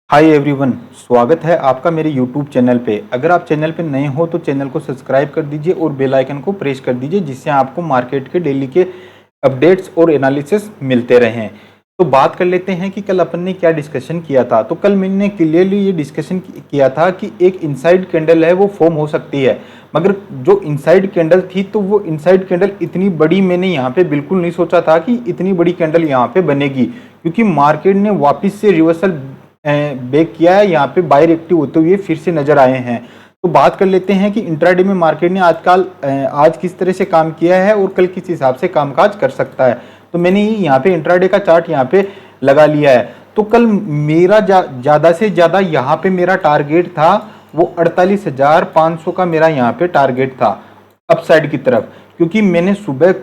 Hi everyone, स्वागत है आपका मेरे यूट्यूब चैनल पे। अगर आप चैनल पे नए हो तो चैनल को सब्सक्राइब कर दीजिए और बेल आइकन को प्रेस कर दीजिए, जिससे आपको मार्केट के डेली के अपडेट्स और एनालिसिस मिलते रहें। तो बात कर लेते हैं कि कल अपन ने क्या डिस्कशन किया था। तो कल मैंने क्लियरली ये डिस्कशन किया था कि एक इनसाइड कैंडल है वो फॉर्म हो सकती है, मगर जो इनसाइड कैंडल थी तो वो इनसाइड कैंडल इतनी बड़ी मैंने यहाँ पे बिल्कुल नहीं सोचा था कि इतनी बड़ी कैंडल यहाँ पे बनेगी, क्योंकि मार्केट ने वापस से रिवर्सल बैक किया है, यहाँ पे बायर एक्टिव होते हुए फिर से नजर आए हैं। तो बात कर लेते हैं कि इंट्राडे में मार्केट ने आज किस तरह से काम किया है और कल किस हिसाब से कामकाज कर सकता है। तो मैंने यहाँ पे इंट्राडे का चार्ट यहाँ पे लगा लिया है। तो कल मेरा ज़्यादा से ज़्यादा यहाँ पे मेरा टारगेट था वो 48,500 का मेरा यहाँ पे टारगेट था अपसाइड की तरफ, क्योंकि मैंने सुबह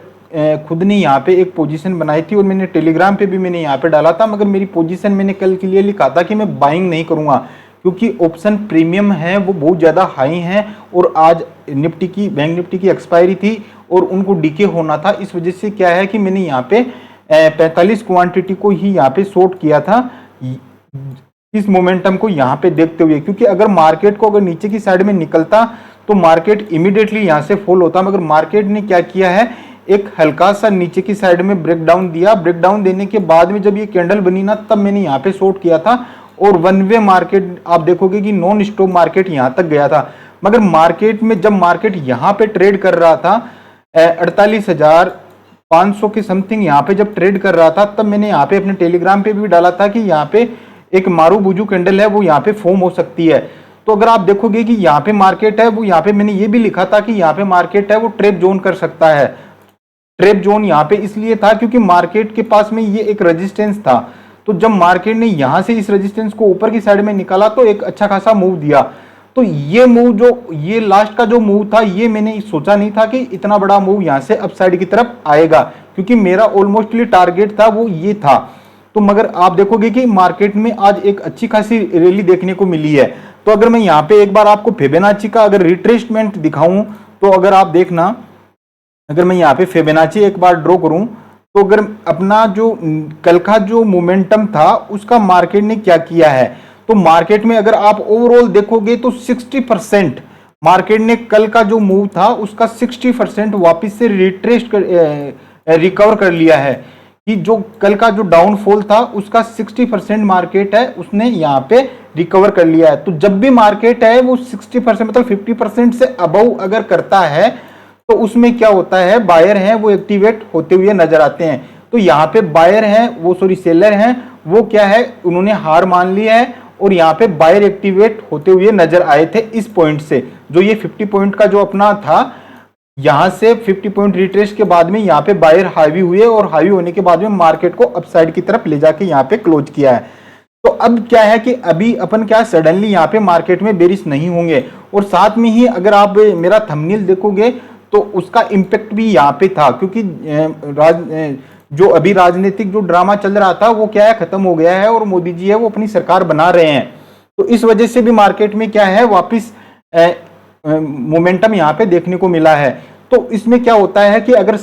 खुद ने यहाँ पे एक पोजीशन बनाई थी और मैंने टेलीग्राम पे भी मैंने यहाँ पे डाला था, मगर मेरी पोजीशन मैंने कल के लिए लिखा था कि मैं बाइंग नहीं करूँगा, क्योंकि ऑप्शन प्रीमियम है वो बहुत ज़्यादा हाई हैं और आज बैंक निफ्टी की एक्सपायरी थी और उनको डीके होना था। इस वजह से क्या है कि मैंने यहाँ पे 45 क्वांटिटी को ही यहाँ पे शॉर्ट किया था इस मोमेंटम को यहाँ पे देखते हुए, क्योंकि अगर मार्केट को अगर नीचे की साइड में निकलता तो मार्केट इमीडिएटली यहाँ से फॉल होता, मगर मार्केट ने क्या किया है, एक हल्का सा नीचे की साइड में ब्रेकडाउन दिया। ब्रेकडाउन देने के बाद में जब ये कैंडल बनी ना, तब मैंने यहाँ पे शॉर्ट किया था और वन वे मार्केट आप देखोगे कि नॉन स्टॉप मार्केट यहाँ तक गया था। मगर मार्केट में जब मार्केट यहाँ पे ट्रेड कर रहा था 48,500 के समथिंग यहाँ पे जब ट्रेड कर रहा था, तब मैंने यहाँ पे अपने टेलीग्राम पे भी डाला था कि यहाँ पे एक मारू बुजू कैंडल है वो यहाँ पे फॉर्म हो सकती है। तो अगर आप देखोगे कि यहाँ पे मार्केट है वो यहाँ पे मैंने ये भी लिखा था कि यहाँ पे मार्केट है वो ट्रेप जोन कर सकता है। ट्रेप जोन यहाँ पे इसलिए था क्योंकि मार्केट के पास में ये एक रेजिस्टेंस था। तो जब मार्केट ने यहाँ से इस रेजिस्टेंस को ऊपर की साइड में निकाला तो एक अच्छा खासा मूव दिया। तो ये मूव जो ये लास्ट का जो मूव था, ये मैंने सोचा नहीं था कि इतना बड़ा मूव यहाँ से अपसाइड की तरफ आएगा, क्योंकि मेरा ऑलमोस्टली टारगेट था वो ये था। तो मगर आप देखोगे कि मार्केट में आज एक अच्छी खासी रैली देखने को मिली है। तो अगर मैं यहाँ पे एक बार आपको फिबोनाची का अगर रिट्रेसमेंट दिखाऊं, तो अगर आप देखना, अगर मैं यहाँ पे फिबोनाची एक बार ड्रॉ करूं, तो अगर अपना जो कल का जो मोमेंटम था उसका मार्केट ने क्या किया है, तो मार्केट में अगर आप ओवरऑल देखोगे तो 60% मार्केट ने कल का जो मूव था उसका 60% वापस से रिकवर कर लिया है। कि जो कल का जो डाउनफॉल था उसका 60% मार्केट है उसने यहाँ पे रिकवर कर लिया है। तो जब भी मार्केट है वो 60% मतलब 50% से अबव अगर करता है तो उसमें क्या होता है, बायर हैं वो एक्टिवेट होते हुए नजर आते हैं। तो यहाँ पे बायर हैं वो सेलर हैं वो क्या है, उन्होंने हार मान ली है और यहाँ पे बायर एक्टिवेट होते हुए नजर आए थे इस पॉइंट से। जो ये 50 पॉइंट का जो अपना था, यहाँ से 50 पॉइंट रिट्रेस के बाद में यहाँ पे बायर हावी हुए और हावी होने के बाद में मार्केट को अपसाइड की तरफ ले जाके यहाँ पे क्लोज किया है। तो अब क्या है कि अभी अपन क्या सडनली यहाँ पे मार्केट में बेरिश नहीं होंगे, और साथ में ही अगर आप मेरा थंबनेल देखोगे तो उसका इम्पैक्ट भी यहाँ पे था, क्योंकि जो अभी राजनीतिक जो ड्रामा चल रहा था वो क्या है खत्म हो गया है और मोदी जी है वो अपनी सरकार बना रहे हैं। तो इस वजह से भी मार्केट में क्या है वापस मोमेंटम यहाँ पे देखने को मिला है। तो इसमें क्या होता है कि अगर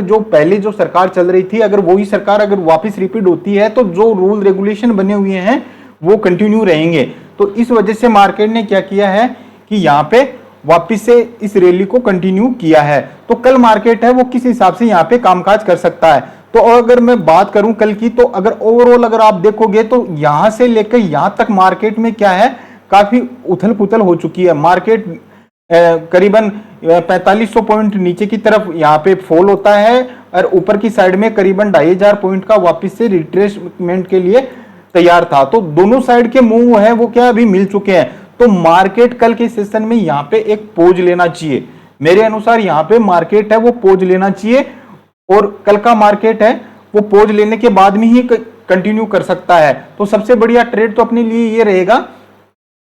जो पहले जो सरकार चल रही थी, अगर वही सरकार अगर वापस रिपीट होती है तो जो रूल रेगुलेशन बने हुए हैं वो कंटिन्यू रहेंगे। तो इस वजह से मार्केट ने क्या किया है कि यहाँ पे वापिस से इस रैली को कंटिन्यू किया है। तो कल मार्केट है वो किस हिसाब से यहाँ पे कामकाज कर सकता है। तो अगर मैं बात करूं कल की, तो अगर ओवरऑल अगर आप देखोगे तो यहां से लेकर यहां तक मार्केट में क्या है काफी उथल पुथल हो चुकी है। मार्केट करीबन 4500 पॉइंट नीचे की तरफ यहाँ पे फॉल होता है और ऊपर की साइड में करीबन 2500 पॉइंट का वापस से रिट्रेसमेंट के लिए तैयार था। तो दोनों साइड के मूव है वो क्या अभी मिल चुके हैं। तो मार्केट कल के सेशन में यहाँ पे एक पोज लेना चाहिए, मेरे अनुसार यहाँ पे मार्केट है वो पोज लेना चाहिए, और कल का मार्केट है वो पोज लेने के बाद में ही कंटिन्यू कर सकता है। तो सबसे बढ़िया ट्रेड तो अपने लिए ये रहेगा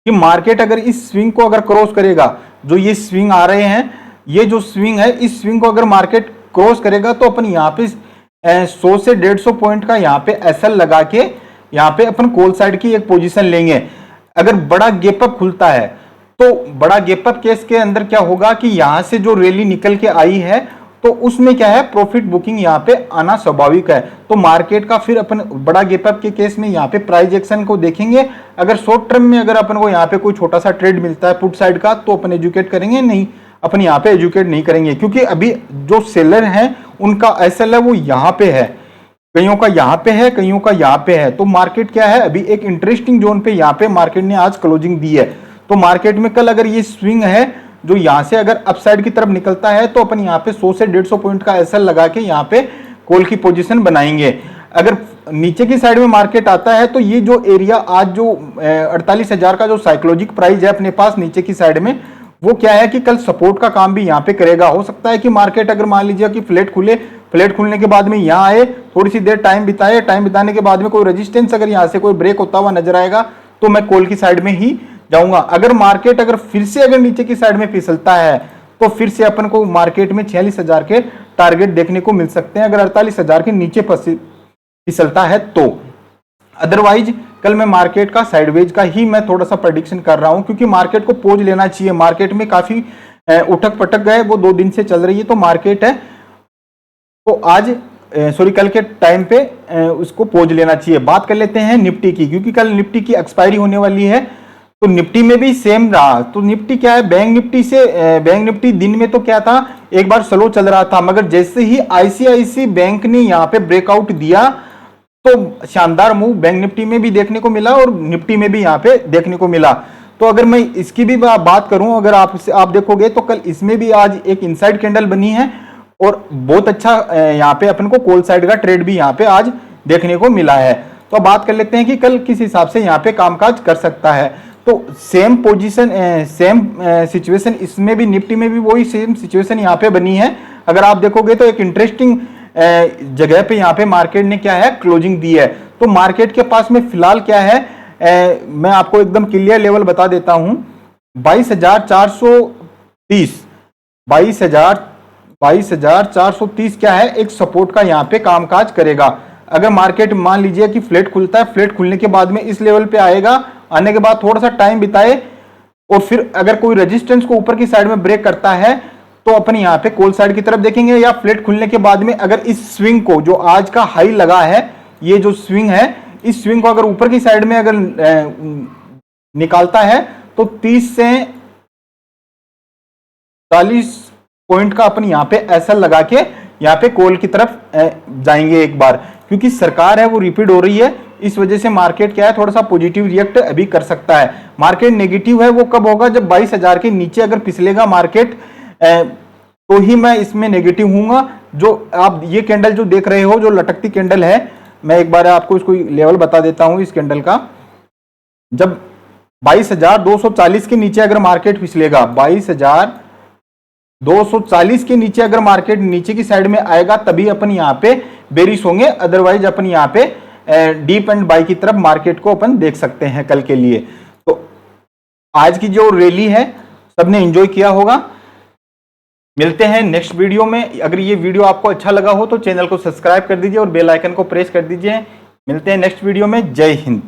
कि मार्केट अगर इस स्विंग को अगर क्रॉस करेगा, जो ये स्विंग आ रहे हैं, ये जो स्विंग है इस स्विंग को अगर मार्केट क्रॉस करेगा तो अपन यहाँ पे 100 से 150 पॉइंट का यहाँ पे एसएल लगा के यहाँ पे अपन कॉल साइड की एक पोजीशन लेंगे। अगर बड़ा गैप अप खुलता है तो बड़ा गैप अप केस के अंदर क्या होगा कि यहां से जो रैली निकल के आई है तो उसमें क्या है, प्रॉफिट बुकिंग यहाँ पे आना स्वाभाविक है। तो मार्केट का फिर अपन बड़ा गैप अप के केस में यहाँ पे प्राइस एक्शन को देखेंगे। अगर शॉर्ट टर्म में अगर अपन को यहाँ पे कोई छोटा सा ट्रेड मिलता है पुट साइड का, तो अपन एजुकेट करेंगे, नहीं अपन यहाँ पे एजुकेट नहीं करेंगे, क्योंकि अभी जो सेलर हैं उनका एसएल है वो यहाँ पे है, कईयों का यहाँ पे है, कईयों का यहाँ पे है। तो मार्केट क्या है, अभी एक इंटरेस्टिंग जोन पे यहाँ पे मार्केट ने आज क्लोजिंग दी है। तो मार्केट में कल अगर ये स्विंग है जो यहाँ से अगर अपसाइड की तरफ निकलता है, तो अपन यहाँ पे 100 से 150 पॉइंट का एसएल लगा के यहाँ पे कॉल की पोजीशन बनाएंगे। अगर नीचे की साइड में मार्केट आता है तो ये जो एरिया आज जो 48,000 का जो साइकोलॉजिक प्राइस है अपने पास नीचे की साइड में, वो क्या है कि कल सपोर्ट का काम भी यहाँ पे करेगा। हो सकता है कि मार्केट अगर मान लीजिए कि फ्लैट खुले, फ्लैट खुलने के बाद में यहाँ आए, थोड़ी सी देर टाइम बिताए, टाइम बिताने के बाद में कोई रेजिस्टेंस अगर यहाँ से कोई ब्रेक होता हुआ नजर आएगा, तो मैं कॉल की साइड में ही जाऊंगा। अगर मार्केट अगर फिर से अगर नीचे की साइड में फिसलता है, तो फिर से अपन को मार्केट में 46,000 के टारगेट देखने को मिल सकते हैं, अगर 48,000 के नीचे फिसलता है तो। अदरवाइज कल मैं मार्केट का साइडवेज का ही मैं थोड़ा सा प्रेडिक्शन कर रहा हूं, क्योंकि मार्केट को पोज लेना चाहिए। मार्केट में काफी उठक पटक गए, वो 2 दिन से चल रही है, तो मार्केट है तो आज कल के टाइम पे उसको पोज लेना चाहिए। बात कर लेते हैं निफ्टी की, क्योंकि कल निफ्टी की एक्सपायरी होने वाली है। तो निफ्टी में भी सेम रहा। तो निफ्टी क्या है, बैंक निफ्टी दिन में तो क्या था, एक बार स्लो चल रहा था, मगर जैसे ही आईसीआईसी बैंक ने यहाँ पे ब्रेकआउट दिया, तो शानदार मूव बैंक निफ्टी में भी देखने को मिला और निफ्टी में भी यहाँ पे देखने को मिला। तो अगर मैं इसकी भी बात करूं, अगर आप देखोगे तो कल इसमें भी आज एक इनसाइड कैंडल बनी है और बहुत अच्छा यहाँ पे अपन को कॉल साइड का ट्रेड भी यहाँ पे आज देखने को मिला है। तो अब बात कर लेते हैं कि कल किस हिसाब से यहाँ पे कामकाज कर सकता है। तो सेम पोजीशन, सेम सिचुएशन इसमें भी, निफ्टी में भी वही सेम सिचुएशन यहाँ पे बनी है। अगर आप देखोगे तो एक इंटरेस्टिंग जगह पे यहाँ पे मार्केट ने क्या है, क्लोजिंग दी है। तो मार्केट के पास में फिलहाल क्या है, मैं आपको एकदम क्लियर लेवल बता देता हूं, 22,430 22,430 क्या है, एक सपोर्ट का यहाँ पे कामकाज करेगा। अगर मार्केट मान लीजिए कि फ्लैट खुलता है, फ्लैट खुलने के बाद में इस लेवल पे आएगा, आने के बाद थोड़ा सा टाइम बिताए और फिर अगर कोई रेजिस्टेंस को ऊपर की साइड में ब्रेक करता है, तो अपन यहाँ पे कॉल साइड की तरफ देखेंगे। या फ्लैट खुलने के बाद में अगर इस स्विंग को, जो आज का हाई लगा है, ये जो स्विंग है, इस स्विंग को अगर ऊपर की साइड में अगर निकालता है, तो 30 से 40 पॉइंट का अपन यहाँ पे एसएल लगा के यहाँ पे कॉल की तरफ जाएंगे एक बार, क्योंकि सरकार है वो रिपीट हो रही है। इस वजह से मार्केट क्या है, थोड़ा सा पॉजिटिव रिएक्ट अभी कर सकता है। मार्केट नेगेटिव है वो कब होगा, जब 22,000 के नीचे अगर पिछलेगा मार्केट, तो ही मैं इसमें नेगेटिव हूंगा। जो आप ये कैंडल जो देख रहे हो, जो लटकती कैंडल है, मैं एक बार आपको इसको लेवल बता देता हूं इस कैंडल का। जब 22,240 के नीचे अगर मार्केट फिसलेगा, 22,240 के नीचे अगर मार्केट नीचे की साइड में आएगा, तभी अपन यहाँ पे बेरिश होंगे। अदरवाइज अपन यहाँ पे डीप एंड बाई की तरफ मार्केट को अपन देख सकते हैं कल के लिए। तो आज की जो रैली है सबने एंजॉय किया होगा। मिलते हैं नेक्स्ट वीडियो में। अगर ये वीडियो आपको अच्छा लगा हो तो चैनल को सब्सक्राइब कर दीजिए और बेल आइकन को प्रेस कर दीजिए। मिलते हैं नेक्स्ट वीडियो में। जय हिंद।